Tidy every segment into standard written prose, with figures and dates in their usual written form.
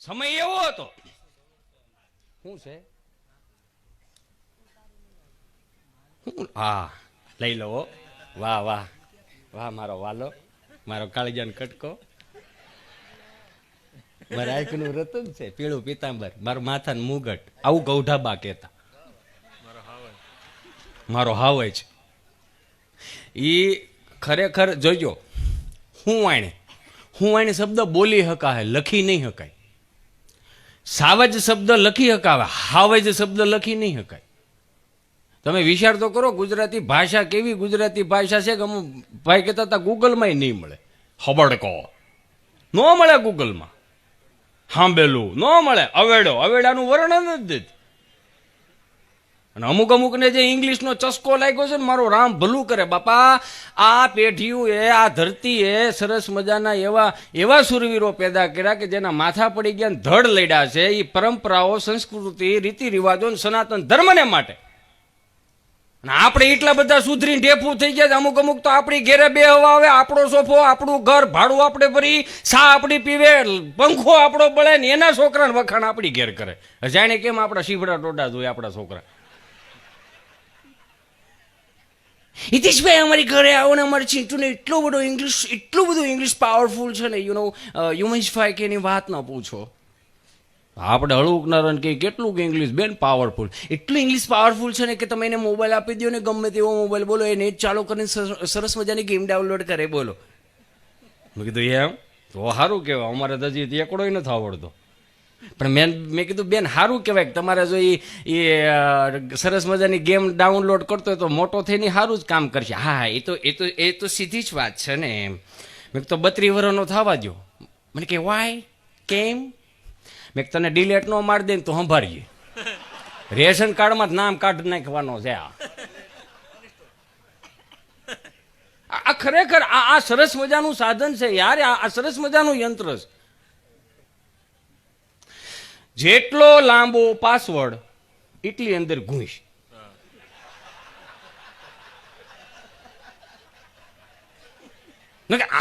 સમય એવો હતો. શું છે? હા, લઈ લો. વાહ વાહ વાહ, મારો વાલો, મારો કાળીજાન કટકો, મારા આંખનું રતન છે, પીળું પીતાંબર, મારું માથાનું મુગટ. આવું ગૌઢાબા કહેતા. મારો હાવય છે ઈ ખરેખર જોજો. હું વાણે શબ્દ બોલી હકાય, લખી નહીં હકાય. સાવજ શબ્દ લખી હકાવે, હાવજ શબ્દ લખી નહીં હકાય. તમે વિચાર તો કરો, ગુજરાતી ભાષા કેવી ગુજરાતી ભાષા છે કે અમુક ભાઈ કહેતા હતા ગૂગલમાં નહીં મળે. હબડકો ન મળે ગૂગલમાં, હાંભેલું ન મળે, અવેડાનું વર્ણન જ નથી. અને અમુકને જે ઇંગ્લિશનો ચસ્કો લાગ્યો છે ને, મારો રામ ભલું કરે બાપા. આ પેઢીઓએ, આ ધરતીએ સરસ મજાના એવા સુરવીરો પેદા કર્યા કે જેના માથા પડી ગયા, ધડ લડ્યા છે એ પરંપરાઓ, સંસ્કૃતિ, રીતિ રિવાજો, સનાતન ધર્મને માટે. અને આપણે એટલા બધા સુધરીને ઢેફું થઈ ગયા. અમુક તો આપણી ઘેરે બે હવા આવે, આપણો સોફો, આપણું ઘર, ભાડું આપણે ભરી, સા આપણી પીવે, પંખો આપણો બળે ને એના છોકરાને વખાણ આપણી ઘેર કરે. જાણે કેમ આપણા શીવડા ટોડા જોઈએ આપણા છોકરા. હિતેશભાઈ અમારી ઘરે આવો ને, અમારે ચિંટુને એટલું બધું ઇંગ્લિશ પાવરફુલ છે ને, યુમેશભાઈ કે એની વાત ન પૂછો. આપણે હળવું કે કેટલું ઇંગ્લિશ બેન પાવરફુલ, એટલું ઇંગ્લિશ પાવરફુલ છે ને કે તમે એને મોબાઈલ આપી દો ને, ગમે તેવો મોબાઈલ બોલો, એ નેટ ચાલુ કરીને સરસ મજાની ગેમ ડાઉનલોડ કરે, બોલો. મેં કીધું એમ તો સારું કહેવાય, અમારે તો હજી એકડો નથી આવડતો. પણ મેં કીધું બેન સારું કહેવાય કે તમારે જો એ સરસ મજાની ગેમ ડાઉનલોડ કરતો હોય તો મોટો થઈને સારું જ કામ કરશે. હા, એ તો સીધી જ વાત છે ને એમ. મેં તો 32 વર્ષનો થવા દો. મને કે વાય કેમ? મેં તને ડિલેટ નો મારી દે ને તો સંભાળીએ, રેશન કાર્ડમાં જ નામ કાઢી નાખવાનો છે. આ ખરેખર આ સરસ મજાનું સાધન છે યાર, આ સરસ મજાનું યંત્ર છે. જેટલો લાંબો પાસવર્ડ એટલી અંદર ઘૂંસ.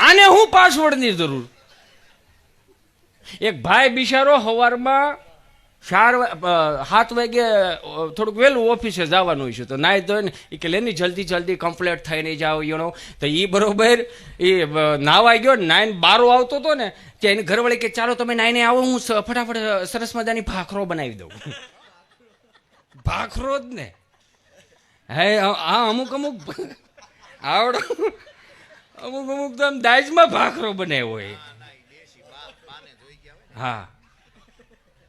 આને હું પાસવર્ડની જરૂર? એક ભાઈ બિચારો સવારમાં 7 વાગે થોડુંક વહેલું ઓફિસે જવાનું હોય છે, તો નાઈ ધોઈને એ કે લેની જલ્દી કમ્પ્લીટ થઈને જાઓ તો એ બરોબર એ નાવા ગયો ને, નાઈને બારો આવતો હતો ને, ત્યાં એની ઘરવાળી કે ચાલો તમે નાઈને આવો, હું ફટાફટ સરસ મજાની ભાખરો બનાવી દઉં. ભાખરો જ ને. હે હા, અમુક આવડો અમુક તો આમ દાજમાં ભાખરો બનાવ્યો હોય. હા,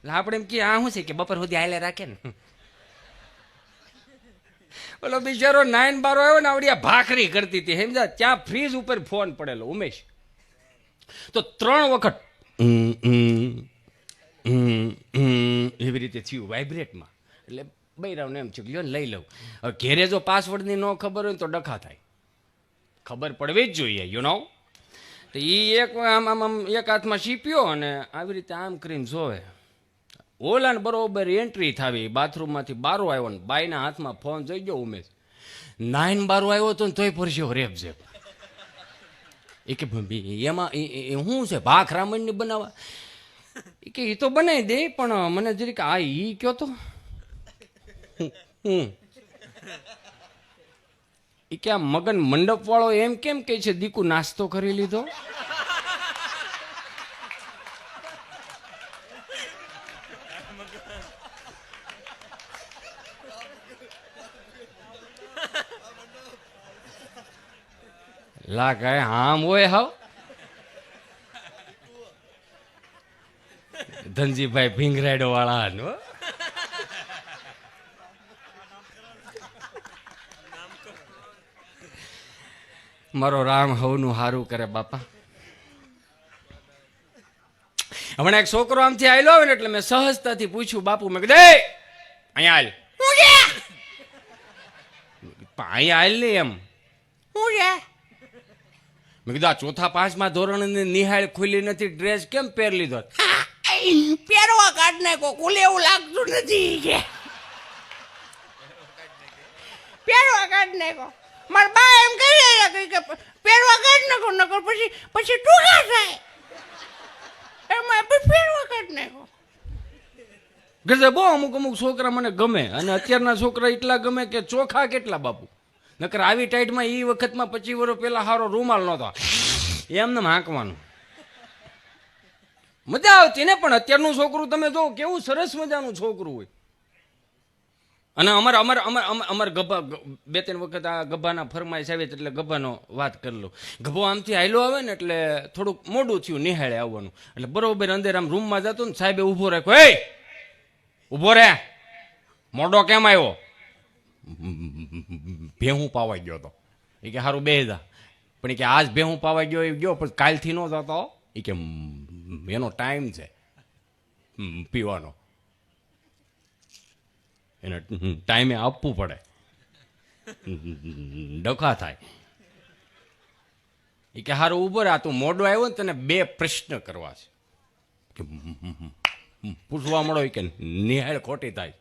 આપણે એમ કે આ શું છે કે બપોર સુધી આયલે રાખે ને. ઓલો બિચારો 9-12 આવ્યો ને, આવડી ભાખરી કરતી હતી સમજા, ત્યાં ફ્રીજ ઉપર ફોન પડેલો ઉમેશ. તો 3 વખત એવી રીતે થયું વાઇબ્રેટમાં. એટલે બૈરાવને એમ થયું લ્યો લઈ લઉં. હવે ઘેરે જો પાસવર્ડની ન ખબર હોય તો ડખા થાય, ખબર પડવી જ જોઈએ તો એ એક હાથમાં શીપ્યો અને આવી રીતે આમ કરીને જોવે. ઓલાને બરોબર એન્ટ્રી થાવી, બાથરૂમમાંથી બારો આવ્યો ને બાઈના હાથમાં ફોન જોઈ ગયો ઉમેશ. 9-12 આવ્યો હતો ને તોય પરસ્યો રેપ જેપ. એ કે એમાં શું છે ભાખરા મંડી બનાવવા? એ કે એ તો બનાવી દે, પણ મને જરીક આ ઈ કયો તો એ કે આ મગન મંડપ વાળો એમ કેમ કે છે દીકુ નાસ્તો કરી લીધો? લા કઈ હામ હોય હાવ. ધનજીભાઈ ભીંગરાડો વાળા નો મારો રામ હવનું હારું કરે બાપા. હમણાં એક છોકરો આમથી આવેલો આવે ને એટલે મેં સહજતાથી પૂછ્યું બાપુ, મેં કીધું અહીંયા હાલ. અહીંયા હાલ ને એમ મેં કીધું આ 4-5મા ધોરણની નિહાળ ખુલ્લી નથી, ડ્રેસ કેમ પહેર લીધો? પહેરવા કાઢ નાખો, ખુલે એવું લાગતું નથી કે પહેરવા કાઢ નાખો. મારા બા એમ કહી કે પહેરવા કાઢ નાખો, નકર પછી ટૂંકા થાય, એમાં પહેરવા કાઢ નાખો. ગજબ બહુ અમુક અમુક છોકરા મને ગમે, અને અત્યારના છોકરા એટલા ગમે કે ચોખા કેટલા બાપુ. નકર આવી ટાઈટમાં એ વખતમાં 25 વર્ષ પહેલા સારો રૂમાલ નહોતો, એમને હાંકવાનું મજા આવતી ને. પણ અત્યારનું છોકરું તમે જો કેવું સરસ મજાનું છોકરું હોય. અને અમાર ગભા 2-3 વખત આ ગભાના ફરમાઈશ આવી એટલે ગભાનો વાત કરી લો. ગભો આમથી હાયલો આવે ને એટલે થોડુંક મોડું થયું નિહાળે આવવાનું, એટલે બરોબર અંદર આમ રૂમમાં જતો ને સાહેબે ઊભો રાખ્યો, એ ઊભો રે, મોડો કેમ આવ્યો? ભેહું પાવા ગયો હતો. એ કે સારું બે જા. પણ એ કે આજ ભેહું પાવા ગયો એ ગયો, પણ કાલથી ન જતો. એ કે એનો ટાઈમ છે પીવાનો, એને ટાઈમે આપવું પડે, ડખા થાય. એ કે હારું ઉભો રહે, તું મોડો આવ્યો ને તને 2 પ્રશ્ન કરવા છે. પૂછવા મળો કે નિહાળ ખોટી થાય.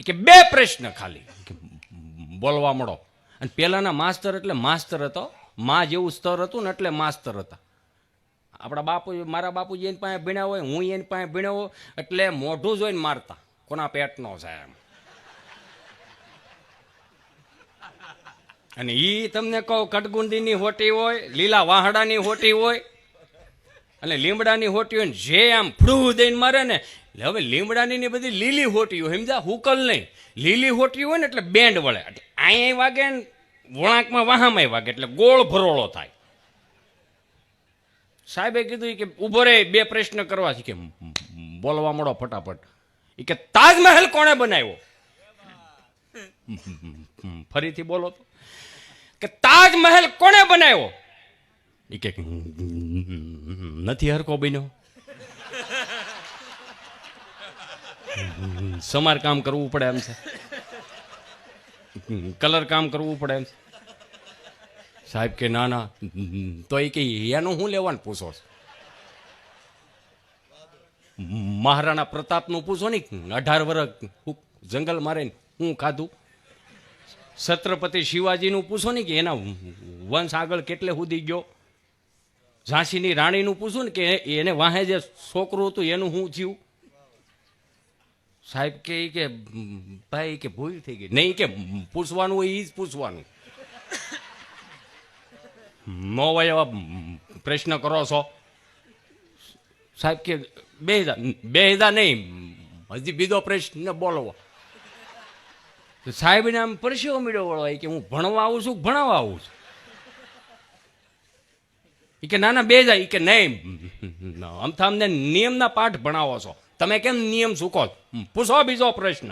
કે 2 પ્રશ્ન ખાલી બોલવા મળો. અને પેલાના માસ્તર એટલે માસ્તર હતો, માં જેવું સ્તર હતું ને એટલે માસ્તર હતા. આપણા બાપુ, મારા બાપુજી એની પાસે ભણ્યા હોય, હું એની પાસે ભણ્યો હોય, એટલે મોઢું જોઈને મારતા કોના પેટનો છે એમ. અને એ તમને કહું, કટગુંદીની હોટી હોય, લીલા વાહડાની હોટી હોય અને લીમડાની હોટી હોય ને, જે આમ ફ્રૂ દઈને મારે ને. હવે લીમડાની બધી લીલી હોટી હોય, સમજા, હુકલ નહીં. લીલી હોટી હોય ને એટલે બેન્ડ વળે, એટલે અહીંયા વાગે ને વળાંકમાં વાહામાં વાગે, એટલે ગોળ ભરોળો થાય. સાહેબે કીધું કે ઉભો રે, 2 પ્રશ્ન કરવા છે. કે બોલવા મળો ફટાફટ. એ કે તાજમહેલ કોણે બનાવ્યો? ફરીથી બોલો તો. કે તાજમહેલ કોણે બનાવ્યો? એ કે નથી હરકો બન્યો, સમારકામ કરવું પડે એમ છે, કલર કામ કરવું પડે એમ છે. સાહેબ કે ના ના. તો એ કે એનું હું લેવાનું પૂછો? મહારાણા પ્રતાપનું પૂછો ને, 18 વર્ષ જંગલ મારે હું ખાધું. છત્રપતિ શિવાજીનું પૂછો ને કે એના વંશ આગળ કેટલે સુધી ગયો. ઝાંસીની રાણીનું પૂછું ને કે એને વાહે જે છોકરું હતું એનું શું થયું. સાહેબ કે ભાઈ કે ભૂલ થઈ ગઈ. નહીં કે પૂછવાનું હોય એ જ પૂછવાનું. નો હોય એવા પ્રશ્ન કરો છો. સાહેબ કે બે હજાર નહીં, હજી બીજો પ્રશ્ન બોલવો. સાહેબને આમ પરસેવો મળ્યો વળવાય કે હું ભણવા આવું છું, ભણાવવા આવું છું. એ કે ના ના 2 જાય. એ કે નહીં, અમથા અમને નિયમના પાઠ ભણાવો છો, તમે કેમ નિયમ ચૂકો? પૂછો બીજો પ્રશ્ન.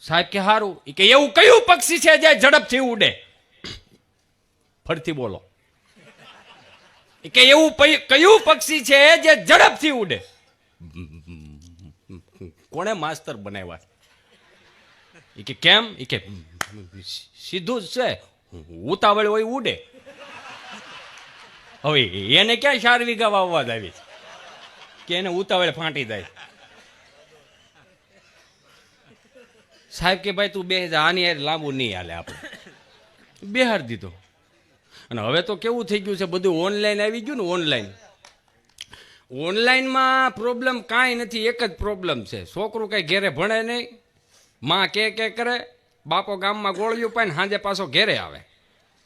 સાહેબ કે સારું. એ કે એવું કયું પક્ષી છે જે ઝડપથી ઉડે? ફરીથી બોલો. એ કે એવું કયું પક્ષી છે જે ઝડપથી ઉડે? કોણે માસ્તર બનાવ્યા? એ કે કેમ? એ કે સીધું જ છે, ઉતાવળ હોય ઉડે. હવે એને ક્યાં 4 વીઘા વાવવા જ આવી કે એને ઉતાવળ ફાંટી જાય. સાહેબ કે ભાઈ તું 2 જા, આની યાર લાંબુ નહીં હાલે, આપણે બેહાર દીધો. અને હવે તો કેવું થઈ ગયું છે, બધું ઓનલાઈન આવી ગયું ને. ઓનલાઈનમાં પ્રોબ્લેમ કાંઈ નથી, એક જ પ્રોબ્લેમ છે, છોકરું કંઈ ઘેરે ભણે નહીં, માં કે કરે, બાપો ગામમાં ગોળિયું પાઈને સાંજે પાછો ઘેરે આવે.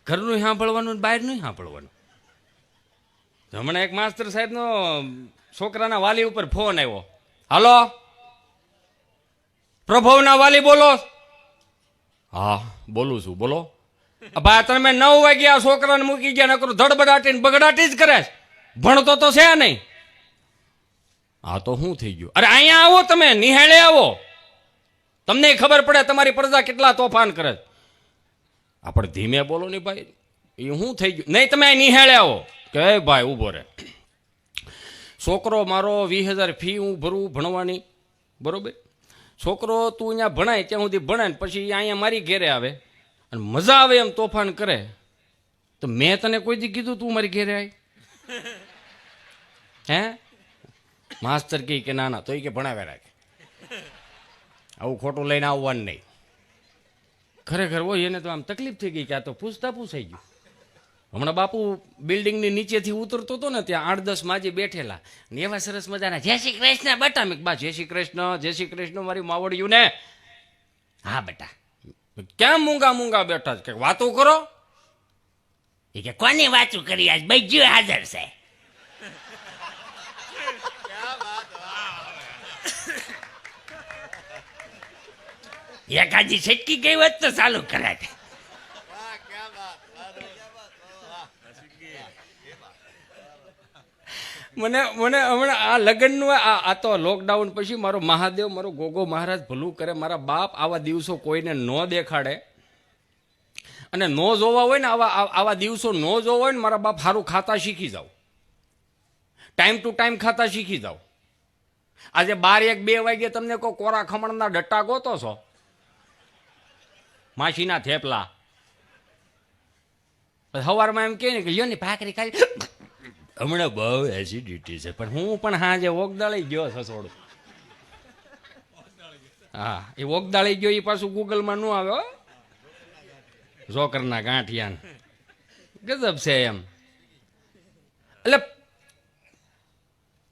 ઘરનું સાંભળવાનું, બહારનું સાંભળવાનું. હમણાં એક માસ્ટર સાહેબનો છોકરાના વાલી ઉપર ફોન આવ્યો. હાલો, પ્રભવના વાલી બોલો? હા બોલું છું, બોલો. ભાઈ તમે 9 વાગ્યા છોકરાને મૂકી ગયા, નકરું ધડબડાટી બગડાટી જ કરે, ભણતો તો છે નહીં. હા તો શું થઈ ગયું? અરે અહીંયા આવો, તમે નિહાળે આવો, તમને ખબર પડે તમારી પ્રજા કેટલા તોફાન કરે. આપણે ધીમે બોલો ને ભાઈ, એ શું થઈ ગયું? નહીં તમે નિહાળે આવો. કે ભાઈ ઊભો રહે, છોકરો મારો 20,000 ફી હું ભરું ભણવાની, બરોબર? છોકરો તું અહીંયા ભણાય ત્યાં સુધી ભણાય ને પછી અહીંયા મારી ઘેરે આવે અને મજા આવે એમ તોફાન કરે, તો મેં તને કોઈ દી કીધું તું મારી ઘેરે આવી? હે? માસ્તર કે ના ના, તો એ કે ભણાવે રાખે, આવું ખોટું લઈને આવવાનું નહીં. ખરેખર હોય એને તો આમ તકલીફ થઈ ગઈ કે આ તો પૂછતા પૂછાઈ ગયું. હમણાં બાપુ બિલ્ડિંગની નીચેથી ઉતરતો હતો ને ત્યાં 8-10 માજી બેઠેલા ને એવા સરસ મજાના જય શ્રી કૃષ્ણ બેટા. મેં બા જય શ્રી કૃષ્ણ મારી માવડિયું ને. હા બેટા. કેમ મૂંગા મૂંગા બેઠા છે? વાતો કરો. એ કે કોની વાતું કરી? આજ બૈજ્યું હાજર છે. એકાદી છટકી ગઈ હોત તો ચાલુ કરે. મને હમણાં આ લગ્નનું આ તો લોકડાઉન પછી મારો મહાદેવ, મારો ગોગો મહારાજ ભલું કરે, મારા બાપ આવા દિવસો કોઈને ન દેખાડે અને ન જોવા હોય ને આવા દિવસો ન જોવા હોય ને મારા બાપ સારું ખાતા શીખી જાઓ, ટાઈમ ટુ ટાઈમ ખાતા શીખી જાઓ. આજે 12-1-2 વાગે તમને કોઈ કોરા ખમણના ડટ્ટા ગોતો છો, માસીના થેપલા, સવારમાં એમ કહે ને કે લ્યો ને ભાખરી ખાઈ, હમણાં બહુ એસિડિટી છે, પણ હું પણ હાજે ઓગદાળી ગયો સસોડું. હા, એ ઓગદાળી ગયો એ પાછું ગૂગલમાં ન આવે હો, ઝોકરના ગાંઠિયાન ગજબ છે એમ. એટલે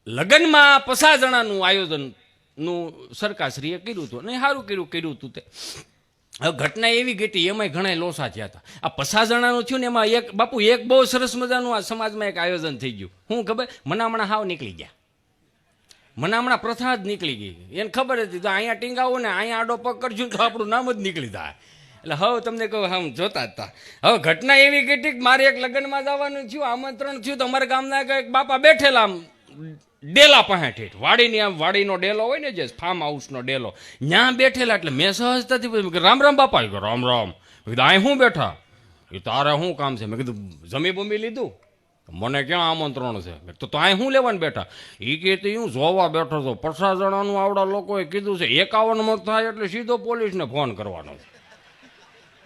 લગ્નમાં 50 જણાનું આયોજનનું સરકારશ્રીએ કર્યું હતું અને સારું કર્યું હતું. તે હવે ઘટના એવી ઘટી, એમાંય ઘણા લોસા થયા હતા. આ 50 જણાનું થયું ને એમાં એક બાપુ એક બહુ સરસ મજાનું આ સમાજમાં એક આયોજન થઈ ગયું. શું ખબર? મનામણા હાવ નીકળી ગયા, મનામણા પ્રથા જ નીકળી ગઈ. એને ખબર હતી તો અહીંયા ટીંગાવું ને અહીંયા આડો પગ કરશું તો આપણું નામ જ નીકળી જાય. એટલે હવે તમને કહું આમ જોતા જ હતા. હવે ઘટના એવી ઘટી કે મારે એક લગ્નમાં જવાનું થયું, આમંત્રણ થયું તો અમારા ગામના એક બાપા બેઠેલા આમ ડેલા પાસે ઠેઠ વાડીની, આમ વાડીનો ડેલો હોય ને જે ફાર્મ હાઉસનો ડેલો, ત્યાં બેઠેલા. એટલે મેં સહજતાથી રામ રામ બાપા, રામ રામ. મેં કીધું અહીં શું બેઠા? એ તારે શું કામ છે? મેં કીધું જમી બમી લીધું? મને ક્યાં આમંત્રણ છે? તો અહીં શું લેવાનું બેઠા? એ કે હું જોવા બેઠો હતો, 50 જણાનું આવડા લોકોએ કીધું છે, 51 મત થાય એટલે સીધો પોલીસને ફોન કરવાનો છે.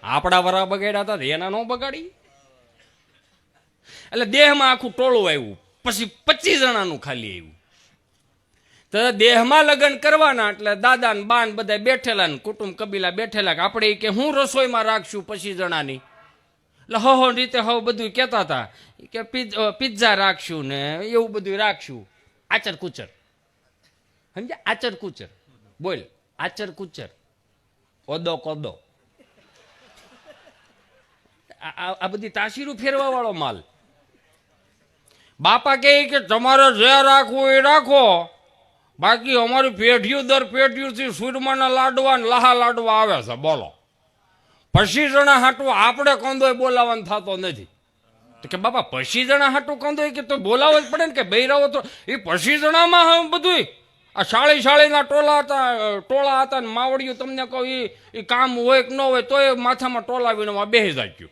આપણા વરા બગાડ્યા હતા એના ન બગાડી. એટલે દેહમાં આખું ટોળું આવ્યું, પછી 25 જણાનું ખાલી આવ્યું. તો દેહમાં લગ્ન કરવાના એટલે દાદા ને બાન બધા બેઠેલા ને કુટુંબ કબીલા બેઠેલા કે આપણે કે હું રસોઈમાં રાખશું 25 જણાની. એટલે હો રીતે હવે બધું કહેતા હતા કે પિઝા રાખશું ને એવું બધું રાખશું. આચર કુચર, સમજ્યા? આચર કુચર બોલ, આચર કુચર, ઓદો કોદો, આ બધી તાસીરું ફેરવા વાળો માલ. બાપા કહે કે તમારે જે રાખવું એ રાખો, બાકી અમારી પેઢીઓ દર પેઢીઓથી સુરમાના લાડવા ને લાહા લાડવા આવે છે. બોલો 25 જણા હાટું આપણે કંદોય બોલાવવાનું થતો નથી. તો કે બાપા 25 જણા હાટું કંદોય કે તો બોલાવો જ પડે ને, કે બૈરાવો તો એ 25 જણામાં બધું આ શાળીના ટોળા હતા ને માવડિયું. તમને કહું એ કામ હોય કે ન હોય તો એ માથામાં ટોલાવીને બેસી જાય,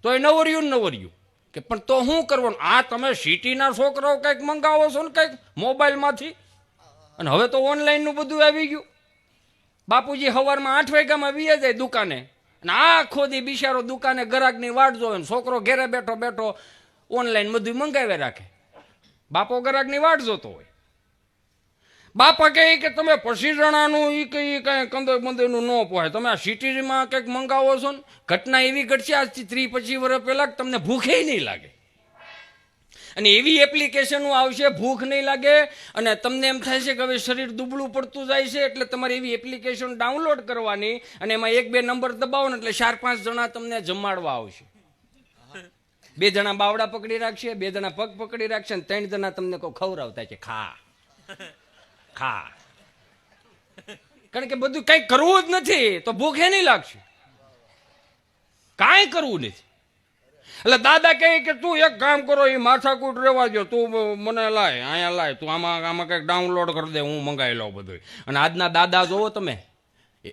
તો એ નવર્યું ને નવર્યું. કે પણ તો શું કરવાનું? આ તમે સિટીના છોકરાઓ કંઈક મંગાવો છો ને કંઈક મોબાઈલમાંથી, અને હવે તો ઓનલાઈનનું બધું આવી ગયું. બાપુજી સવારમાં 8 વાગ્યામાં વી જાય દુકાને, અને આખો દી બિચારો દુકાને ગ્રાહકની વાટ જોવે, છોકરો ઘેરે બેઠો બેઠો ઓનલાઈન બધું મંગાવ્યા રાખે. બાપો ગ્રાહકની વાટ જોતો હોય. બાપા કહે કે તમે 25 જણાનું એ કંઈ કંદોય બંદોયનું ન પોહાય, તમે આ સિટીમાં કંઈક મંગાવો છો ને. ઘટના એવી ઘટશે આજથી 30-25 વર્ષ પહેલાં તમને ભૂખે નહીં લાગે, અને એવી એપ્લિકેશનો આવશે ભૂખ નહીં લાગે, અને તમને એમ થાય છે કે હવે શરીર દુબળું પડતું જાય છે. એટલે તમારે એવી એપ્લિકેશન ડાઉનલોડ કરવાની, અને એમાં 1-2 નંબર દબાવો ને એટલે 4-5 જણા તમને જમાડવા આવશે. 2 જણા બાવડા પકડી રાખશે, 2 જણા પગ પકડી રાખશે, અને 3 જણા તમને કોઈ ખવડાવતા છે ખા ખા. કારણ કે બધું કંઈ કરવું જ નથી તો ભૂખે નહીં લાગશે, કાંઈ કરવું નથી. એટલે દાદા કહે કે તું એક કામ કરો, એ માથાકૂટ રહેવા દો, તું મને લાય, અહીંયા લાય, તું આમાં કંઈક ડાઉનલોડ કરી દે, હું મંગાવી લઉં બધું. અને આજના દાદા જોવો તમે,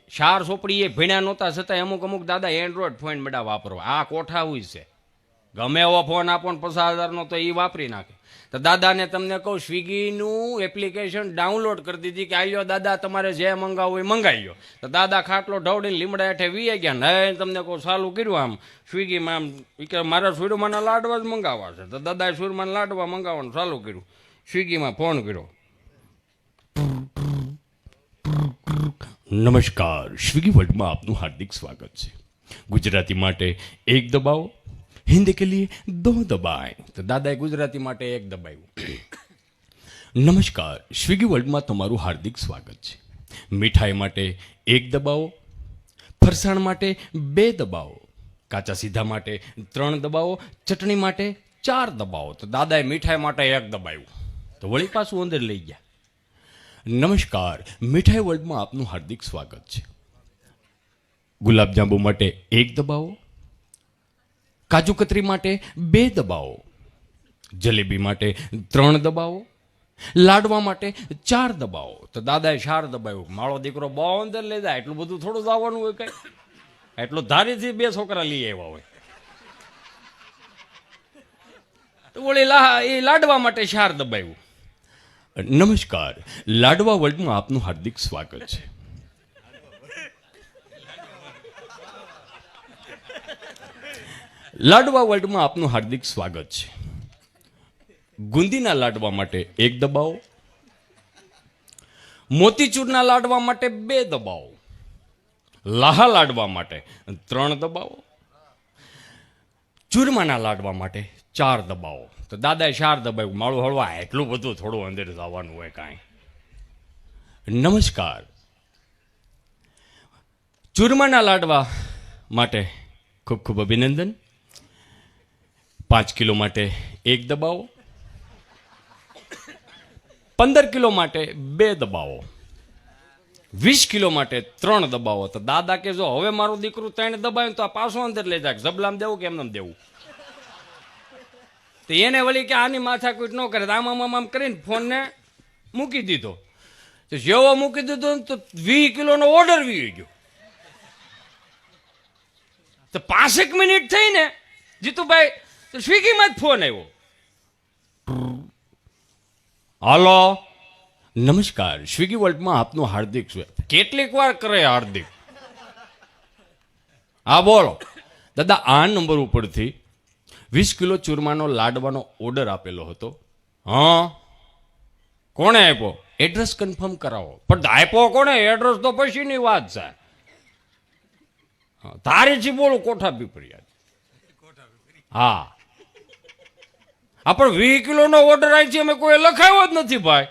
4 સોપડી એ ભણ્યા નહોતા છતાં અમુક દાદા એન્ડ્રોઈડ ફોન બધા વાપરવા. આ કોઠા હોય છે, ગમે એવો ફોન આપો ને 50,000નો તો એ વાપરી નાખે. તો દાદાને તમને કહું, સ્વિગીનું એપ્લિકેશન ડાઉનલોડ કરી દીધી કે આલ્યો દાદા તમારે જે મંગાવવું એ મંગાવી લો. તો દાદા ખાટલો ઢવડીને લીમડા હેઠે વી ગયા ને તમને કહું ચાલુ કર્યું આમ સ્વિગીમાં, આમ કે મારા સુરમાના લાડવા જ મંગાવવા છે. તો દાદાએ સુરમાના લાડવા મંગાવવાનું ચાલુ કર્યું, સ્વિગીમાં ફોન કર્યો. નમસ્કાર, સ્વિગી વર્લ્ડમાં આપનું હાર્દિક સ્વાગત છે. ગુજરાતી માટે 1 દબાવો, हिंदी के लिए 2 दबाएं. તો દાદાએ ગુજરાતી માટે 1 દબાવ્યું. નમસ્કાર, સ્વિગી વર્લ્ડમાં તમારું હાર્દિક સ્વાગત છે. મીઠાઈ માટે 1 દબાવો, ફરસાણ માટે 2 દબાવો, કાચા સીધા માટે 3 દબાવો, ચટણી માટે 4 દબાવો. તો દાદાએ મીઠાઈ માટે 1 દબાવ્યું. તો વળી પાછું અંદર લઈ ગયા. નમસ્કાર, મીઠાઈ વર્લ્ડમાં આપનું હાર્દિક સ્વાગત છે. ગુલાબજાંબુ માટે 1 દબાવો, કાજુ કતરી માટે 2 દબાવો, જલેબી માટે 3 દબાવો, લાડવા માટે 4 દબાવો. તો દાદાએ 4 દબાવ્યું. મારો દીકરો બહુ અંદર લઈ જાય, એટલું બધું થોડું દાવાનું હોય કઈ? એટલું ધારીથી 2 છોકરા લઈ આવ્યા હોય. તો વળી એ લાડવા માટે 4 દબાવ્યું. નમસ્કાર, લાડવા વર્લ્ડમાં આપનું હાર્દિક સ્વાગત છે. લાડવા વર્લ્ડમાં આપનું હાર્દિક સ્વાગત છે. ગુંદીના લાડવા માટે 1 દબાવો, મોતીચૂરના લાડવા માટે 2 દબાવો, લાહા લાડવા માટે 3 દબાવો, ચૂરમાના લાડવા માટે 4 દબાવો. તો દાદાએ 4 દબાવ્યું. માળું હળવા એટલું બધું થોડું અંદર જવાનું હોય કાંઈ. નમસ્કાર, ચૂરમાના લાડવા માટે ખૂબ ખૂબ અભિનંદન. 5 કિલો માટે 1 દબાવો, 15 કિલો માટે 2 દબાવો, 20 કિલો માટે 3 દબાવો. તો દાદા કે જો હવે મારું દીકરું 3 દબાવ્યું તો આ પાછું અંદર લઈ જાય. જબલામ દેવું કે એમને દેવું? તો એને વળી કે આની માથાકૂટ ન કરે. આમ કરીને ફોનને મૂકી દીધો. તો જેવો મૂકી દીધો તો 20 કિલોનો ઓર્ડર વી ગયો. તો 5 મિનિટ થઈ ને જીતુભાઈ, તો સ્વિગીમાં જ ફોન આવ્યો. હાલો, નમસ્કાર, સ્વિગી વર્લ્ડમાં આપનું હાર્દિક સ્વાગત. કેટલીક વાર કરે હાર્દિક. હા બોલો દાદા, આ નંબર ઉપરથી 20 કિલો ચૂરમાનો લાડવાનો ઓર્ડર આપેલો હતો. હા, કોણે આપ્યો? એડ્રેસ કન્ફર્મ કરાવો. પણ આપ્યો કોણે? એડ્રેસ તો પછીની વાત છે. તારીથી બોલું કોઠા પીપળિયા. હા, પણ 20 કિલોનો ઓર્ડર આવી છે, અમે કોઈ લખાયો જ નથી ભાઈ.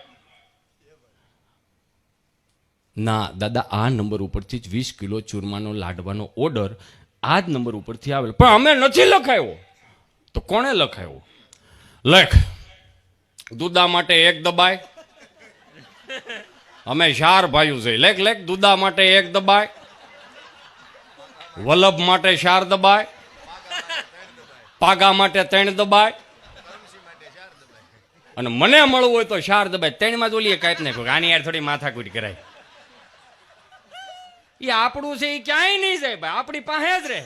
ના દાદા, આ નંબર ઉપરથી જ 20 કિલો ચૂરમાનો લાડવાનો ઓર્ડર આ જ નંબર ઉપરથી આવેલો, પણ અમે નથી લખાયો. તો કોણે લખાયો? લખ. દૂધા માટે 1 દબાય. અમે 4 ભાઈઓ છે. લેખ લેખ. દૂધા માટે 1 દબાય, વલ્લભ માટે 4 દબાય, પાગા માટે 3 દબાય, અને મને મળવું હોય તો 4 દબાય. 3 માં જ ઓલીએ કાંઈ નાખો. આની યાર થોડી માથાકૂટ કરાય. એ આપણું છે એ ક્યાંય નહીં જાય ભાઈ, આપણી પાસે જ રહે.